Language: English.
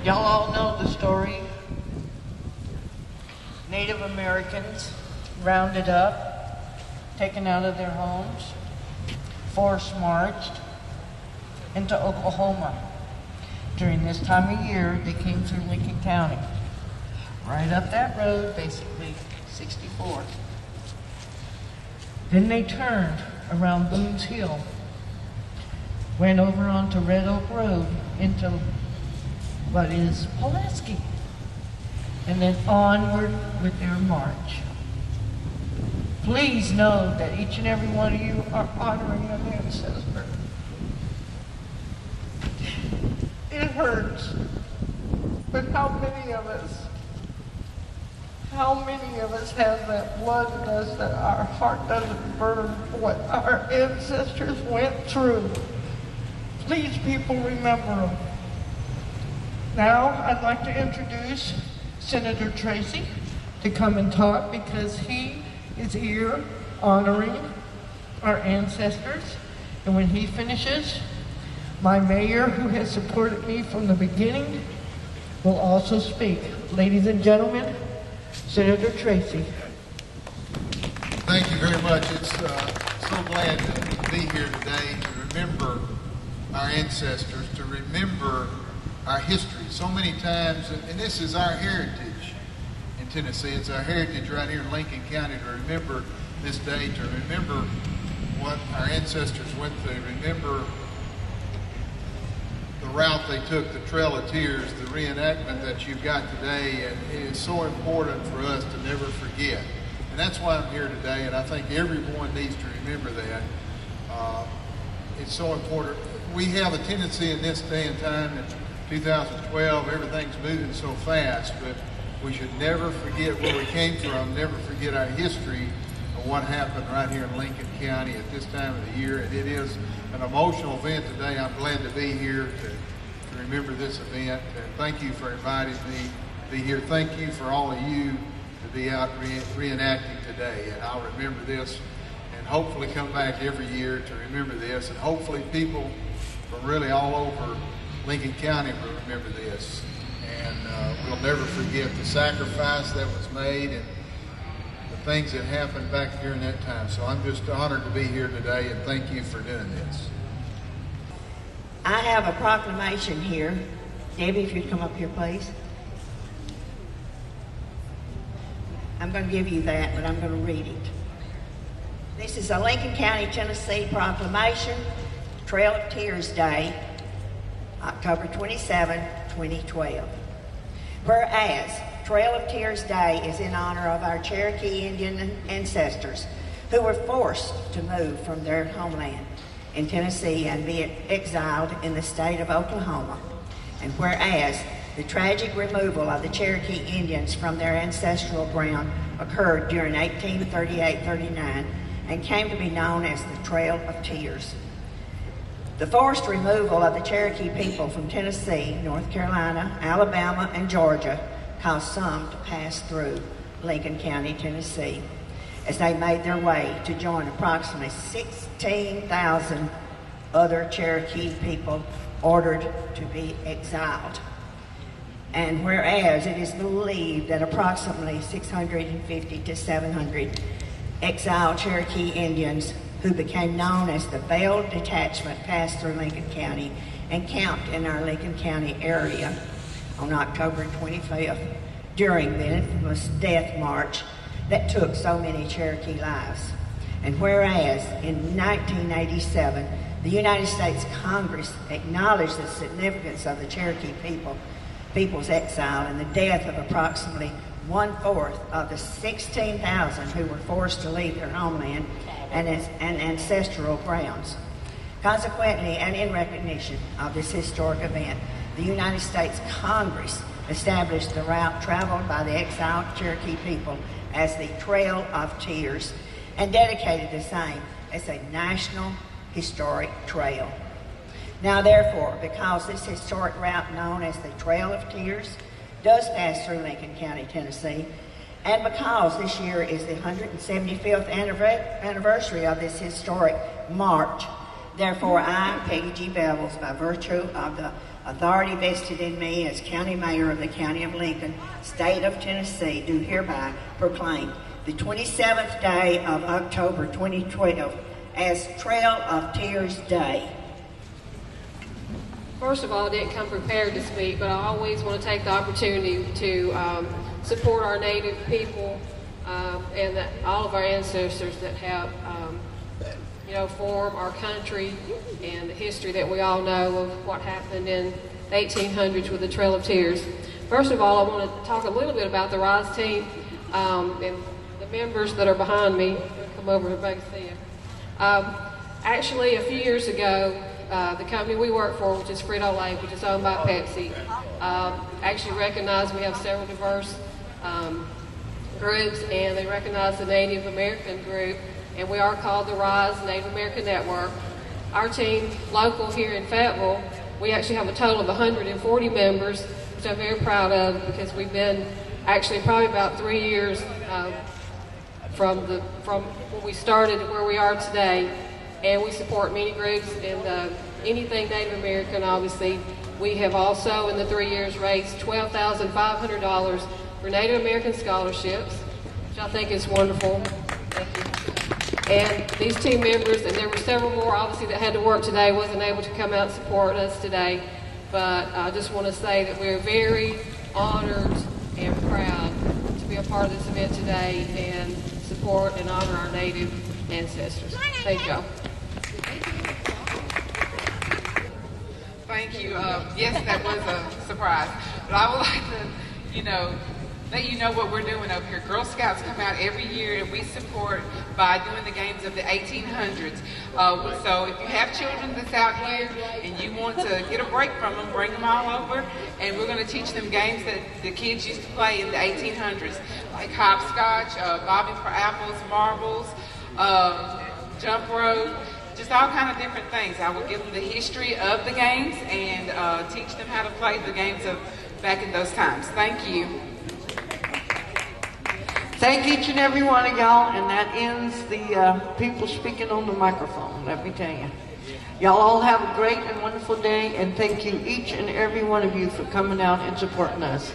Y'all all know the story. Native Americans rounded up, taken out of their homes, force marched into Oklahoma. During this time of year, they came through Lincoln County. Right up that road, basically 64. Then they turned around Boone's Hill, went over onto Red Oak Road into what is Pulaski, and then onward with their march. Please know that each and every one of you are honoring an ancestor. It hurts, but how many of us have that blood in us that our heart doesn't burn for what our ancestors went through? Please, people, remember them. Now, I'd like to introduce Senator Tracy to come and talk because he is here honoring our ancestors. And when he finishes, my mayor, who has supported me from the beginning, will also speak. Ladies and gentlemen, Senator Tracy. Thank you very much. It's so glad to be here today to remember our ancestors, to remember our history. So many times, and this is our heritage in Tennessee. It's our heritage right here in Lincoln County to remember this day, to remember what our ancestors went through, remember the route they took, the Trail of Tears, the reenactment that you've got today, and it is so important for us to never forget. And that's why I'm here today, and I think everyone needs to remember that. It's so important. We have a tendency in this day and time, in 2012, everything's moving so fast, but we should never forget where we came from, never forget our history of what happened right here in Lincoln County at this time of the year. And it is an emotional event today. I'm glad to be here to remember this event. And thank you for inviting me to be here. Thank you for all of you to be out reenacting today. And I'll remember this and hopefully come back every year to remember this. And hopefully people from really all over Lincoln County will remember this. And we'll never forget the sacrifice that was made and the things that happened back during that time. So I'm just honored to be here today, and thank you for doing this. I have a proclamation here. Debbie, if you'd come up here, please. I'm going to give you that, but I'm going to read it. This is a Lincoln County, Tennessee proclamation, Trail of Tears Day, October 27, 2012. Whereas Trail of Tears Day is in honor of our Cherokee Indian ancestors who were forced to move from their homeland in Tennessee and be exiled in the state of Oklahoma. And whereas the tragic removal of the Cherokee Indians from their ancestral ground occurred during 1838-39 and came to be known as the Trail of Tears. The forced removal of the Cherokee people from Tennessee, North Carolina, Alabama, and Georgia caused some to pass through Lincoln County, Tennessee, as they made their way to join approximately 16,000 other Cherokee people ordered to be exiled. And whereas it is believed that approximately 650 to 700 exiled Cherokee Indians who became known as the Veiled Detachment passed through Lincoln County and camped in our Lincoln County area on October 25th during the infamous death march that took so many Cherokee lives. And whereas in 1987, the United States Congress acknowledged the significance of the Cherokee people's exile and the death of approximately 1/4 of the 16,000 who were forced to leave their homeland and ancestral grounds. Consequently, and in recognition of this historic event, the United States Congress established the route traveled by the exiled Cherokee people as the Trail of Tears and dedicated the same as a National Historic Trail. Now therefore, because this historic route known as the Trail of Tears does pass through Lincoln County, Tennessee, and because this year is the 175th anniversary of this historic march, therefore I, Peggy G. Bevels, by virtue of the authority vested in me as County Mayor of the County of Lincoln, State of Tennessee, do hereby proclaim the 27th day of October 2012 as Trail of Tears Day. First of all, I didn't come prepared to speak, but I always want to take the opportunity to support our Native people and all of our ancestors that have, formed our country and the history that we all know of what happened in the 1800s with the Trail of Tears. First of all, I want to talk a little bit about the RISE team and the members that are behind me. Come over to both see you. Actually, a few years ago, the company we work for, which is Frito, which is owned by Pepsi, actually recognized we have several diverse groups, and they recognize the Native American group, and we are called the RISE Native American Network. Our team, local here in Fayetteville, we actually have a total of 140 members, which I'm very proud of because we've been actually probably about 3 years from when we started to where we are today. And we support many groups and anything Native American, obviously. We have also, in the 3 years, raised $12,500 for Native American scholarships, which I think is wonderful. Thank you. And these team members, and there were several more, obviously, that had to work today, wasn't able to come out and support us today. But I just want to say that we're very honored and proud to be a part of this event today and support and honor our Native ancestors. Thank y'all. Thank you. Yes, that was a surprise. But I would like to, let you know what we're doing over here. Girl Scouts come out every year and we support by doing the games of the 1800s. So if you have children that's out here and you want to get a break from them, bring them all over and we're going to teach them games that the kids used to play in the 1800s, like hopscotch, bobbing for apples, marbles, jump rope, just all kind of different things. I will give them the history of the games and teach them how to play the games of back in those times. Thank you. Thank each and every one of y'all, and that ends the people speaking on the microphone, let me tell you. Y'all all have a great and wonderful day, and thank you each and every one of you for coming out and supporting us.